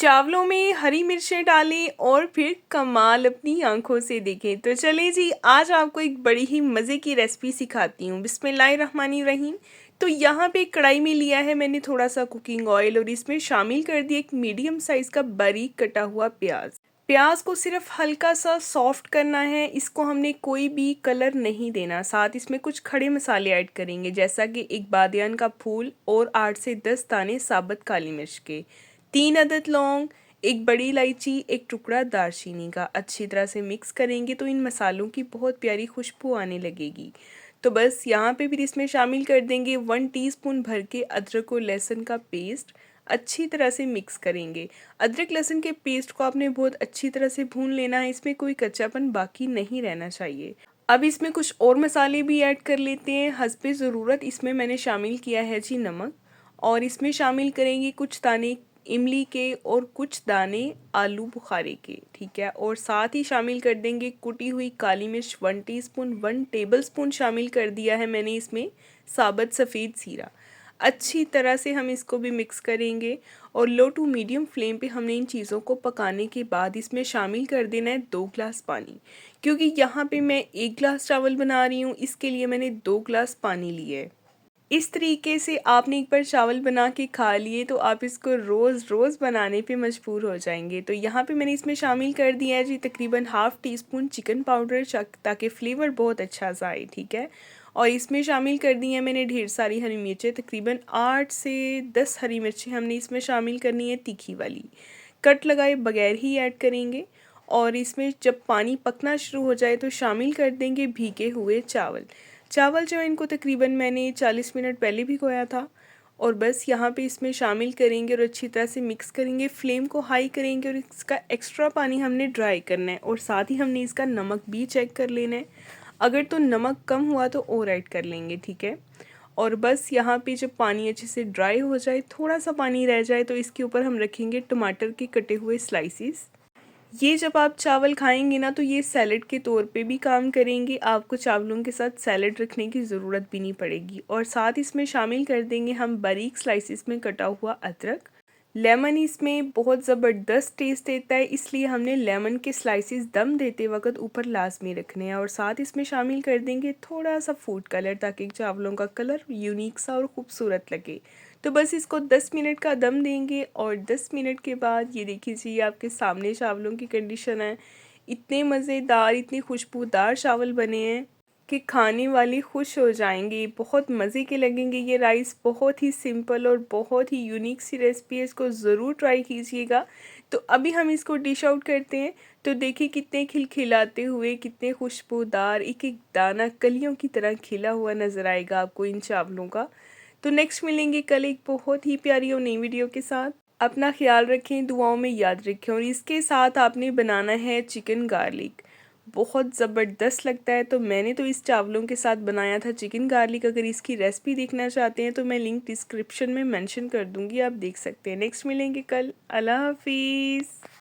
चावलों में हरी मिर्चें डालें और फिर कमाल अपनी आंखों से देखें। तो चलिए जी, आज आपको एक बड़ी ही मज़े की रेसिपी सिखाती हूँ। बिस्मिल्लाहिर्रहमानिर्रहीम। तो यहाँ पे कढ़ाई में लिया है मैंने थोड़ा सा कुकिंग ऑयल और इसमें शामिल कर दिया एक मीडियम साइज़ का बारीक कटा हुआ प्याज। प्याज को सिर्फ हल्का सा सॉफ्ट करना है, इसको हमने कोई भी कलर नहीं देना। साथ इसमें कुछ खड़े मसाले ऐड करेंगे, जैसा कि एक बादियान का फूल और 8 से 10 दाने साबुत काली मिर्च के, 3 अदद लौंग, एक बड़ी इलायची, एक टुकड़ा दालचीनी का। अच्छी तरह से मिक्स करेंगे तो इन मसालों की बहुत प्यारी खुशबू आने लगेगी। तो बस यहाँ पे फिर इसमें शामिल कर देंगे 1 टीस्पून भर के अदरक और लहसुन का पेस्ट। अच्छी तरह से मिक्स करेंगे। अदरक लहसुन के पेस्ट को आपने बहुत अच्छी तरह से भून लेना है, इसमें कोई कच्चापन बाकी नहीं रहना चाहिए। अब इसमें कुछ और मसाले भी ऐड कर लेते हैं हस्बे ज़रूरत। इसमें मैंने शामिल किया है जी नमक, और इसमें शामिल करेंगे कुछ दाने इमली के और कुछ दाने आलू बुखारे के, ठीक है। और साथ ही शामिल कर देंगे कुटी हुई काली मिर्च 1 टीस्पून, 1 टेबलस्पून शामिल कर दिया है मैंने इसमें साबुत सफ़ेद ज़ीरा। अच्छी तरह से हम इसको भी मिक्स करेंगे और लो टू मीडियम फ्लेम पे हमने इन चीज़ों को पकाने के बाद इसमें शामिल कर देना है 2 ग्लास पानी। क्योंकि यहाँ पे मैं 1 ग्लास चावल बना रही हूँ, इसके लिए मैंने 2 ग्लास पानी लिए है। इस तरीके से आपने एक बार चावल बना के खा लिए तो आप इसको रोज़ रोज़ बनाने पे मजबूर हो जाएंगे। तो यहाँ पे मैंने इसमें शामिल कर दिया है जी तकरीबन half tea spoon chicken powder, ताकि फ्लेवर बहुत अच्छा सा आए, ठीक है। और इसमें शामिल कर दी है मैंने ढेर सारी हरी मिर्चें, तकरीबन 8 से 10 हरी मिर्चें हमने इसमें शामिल करनी है, तीखी वाली, कट लगाए बगैर ही ऐड करेंगे। और इसमें जब पानी पकना शुरू हो जाए तो शामिल कर देंगे भीगे हुए चावल। चावल जो है इनको तकरीबन मैंने 40 मिनट पहले भिगोया था। और बस यहाँ पे इसमें शामिल करेंगे और अच्छी तरह से मिक्स करेंगे। फ्लेम को हाई करेंगे और इसका एक्स्ट्रा पानी हमने ड्राई करना है, और साथ ही हमने इसका नमक भी चेक कर लेना है। अगर तो नमक कम हुआ तो और ऐड कर लेंगे, ठीक है। और बस यहाँ पे जब पानी अच्छे से ड्राई हो जाए, थोड़ा सा पानी रह जाए, तो इसके ऊपर हम रखेंगे टमाटर के कटे हुए स्लाइसिस। ये जब आप चावल खाएंगे ना तो ये सैलेड के तौर पे भी काम करेंगे, आपको चावलों के साथ सैलेड रखने की ज़रूरत भी नहीं पड़ेगी। और साथ इसमें शामिल कर देंगे हम बारीक स्लाइसिस में कटा हुआ अदरक। लेमन इसमें बहुत ज़बरदस्त टेस्ट देता है, इसलिए हमने लेमन के स्लाइसिस दम देते वक्त ऊपर लाजमी रखने हैं। और साथ इसमें शामिल कर देंगे थोड़ा सा फूड कलर, ताकि चावलों का कलर यूनिक सा और ख़ूबसूरत लगे। तो बस इसको 10 मिनट का दम देंगे, और 10 मिनट के बाद ये देखिए जी आपके सामने चावलों की कंडीशन है। इतने मज़ेदार, इतने खुशबूदार चावल बने हैं कि खाने वाले खुश हो जाएंगे, बहुत मज़े के लगेंगे। ये राइस बहुत ही सिंपल और बहुत ही यूनिक सी रेसिपी है, इसको ज़रूर ट्राई कीजिएगा। तो अभी हम इसको डिश आउट करते हैं। तो देखिए कितने खिलखिलाते हुए, कितने खुशबूदार, एक एक दाना कलियों की तरह खिला हुआ नज़र आएगा आपको इन चावलों का। तो नेक्स्ट मिलेंगे कल एक बहुत ही प्यारी और नई वीडियो के साथ। अपना ख्याल रखें, दुआओं में याद रखें। और इसके साथ आपने बनाना है चिकन गार्लिक, बहुत ज़बरदस्त लगता है। तो मैंने तो इस चावलों के साथ बनाया था चिकन गार्लिक। अगर इसकी रेसिपी देखना चाहते हैं तो मैं लिंक डिस्क्रिप्शन में मेंशन कर दूंगी, आप देख सकते हैं। नेक्स्ट मिलेंगे कल। अल्लाह हाफिज़।